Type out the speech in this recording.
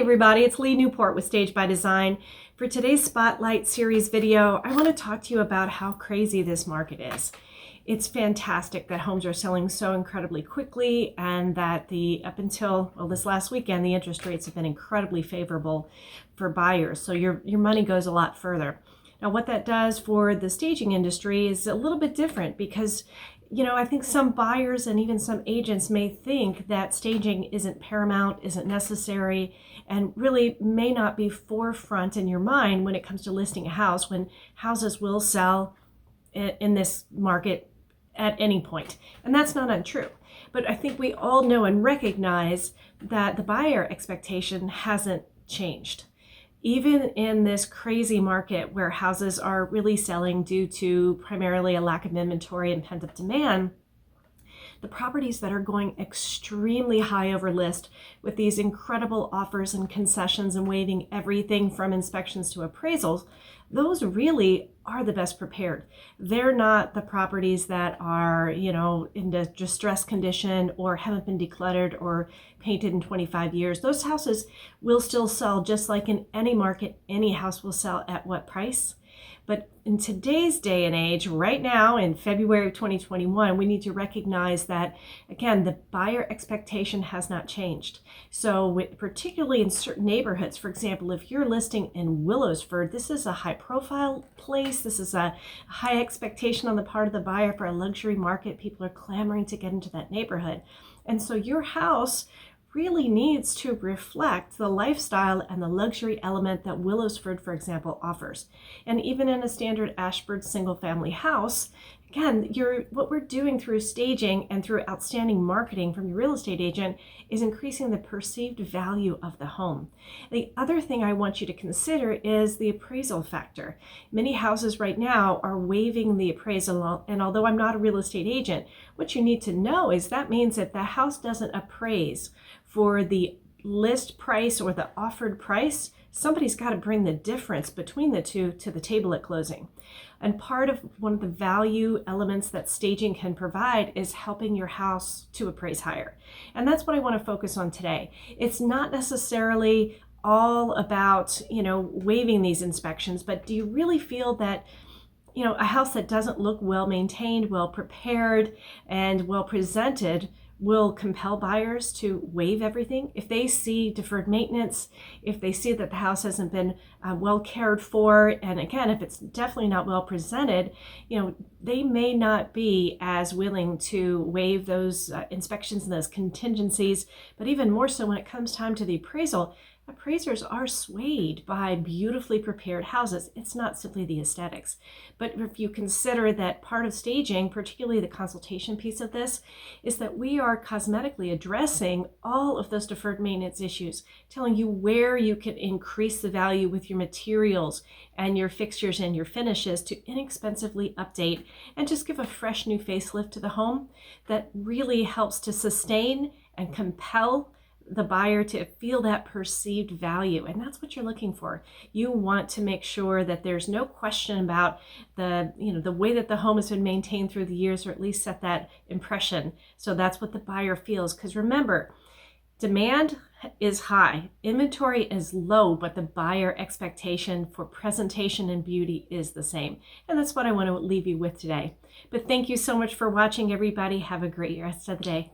everybody, it's Leigh Newport with Stage by Design. For today's Spotlight series video, I want to talk to you about how crazy this market is. It's fantastic that homes are selling so incredibly quickly and that up until this last weekend, the interest rates have been incredibly favorable for buyers. So your money goes a lot further. Now, what that does for the staging industry is a little bit different because I think some buyers and even some agents may think that staging isn't paramount, isn't necessary, and really may not be forefront in your mind when it comes to listing a house, when houses will sell in this market at any point. And that's not untrue. But I think we all know and recognize that the buyer expectation hasn't changed. Even in this crazy market where houses are really selling due to primarily a lack of inventory and pent-up demand, the properties that are going extremely high over list with these incredible offers and concessions and waiving everything from inspections to appraisals, those really are the best prepared. They're not the properties that are, in distressed condition or haven't been decluttered or painted in 25 years. Those houses will still sell just like in any market. Any house will sell at what price? But in today's day and age, right now in February of 2021, we need to recognize that, again, the buyer expectation has not changed. So particularly in certain neighborhoods, for example, if you're listing in Willowsford, this is a high profile place. This is a high expectation on the part of the buyer for a luxury market. People are clamoring to get into that neighborhood. And so your house really needs to reflect the lifestyle and the luxury element that Willowsford, for example, offers. And even in a standard Ashford single-family house, again, what we're doing through staging and through outstanding marketing from your real estate agent is increasing the perceived value of the home. The other thing I want you to consider is the appraisal factor. Many houses right now are waiving the appraisal, and although I'm not a real estate agent, what you need to know is that means that the house doesn't appraise for the list price or the offered price. Somebody's got to bring the difference between the two to the table at closing. And part of one of the value elements that staging can provide is helping your house to appraise higher. And that's what I want to focus on today. It's not necessarily all about, waiving these inspections, but do you really feel that a house that doesn't look well maintained, well prepared, and well presented will compel buyers to waive everything? If they see deferred maintenance, if they see that the house hasn't been well cared for, and again, if it's definitely not well presented, they may not be as willing to waive those inspections and those contingencies. But even more so when it comes time to the appraisal, appraisers are swayed by beautifully prepared houses. It's not simply the aesthetics. But if you consider that part of staging, particularly the consultation piece of this, is that we are cosmetically addressing all of those deferred maintenance issues, telling you where you can increase the value with your materials and your fixtures and your finishes to inexpensively update and just give a fresh new facelift to the home that really helps to sustain and compel the buyer to feel that perceived value. And that's what you're looking for. You want to make sure that there's no question about the way that the home has been maintained through the years, or at least set that impression. So that's what the buyer feels. Because remember, demand is high, inventory is low, but the buyer expectation for presentation and beauty is the same. And that's what I want to leave you with today. But thank you so much for watching, everybody. Have a great rest of the day.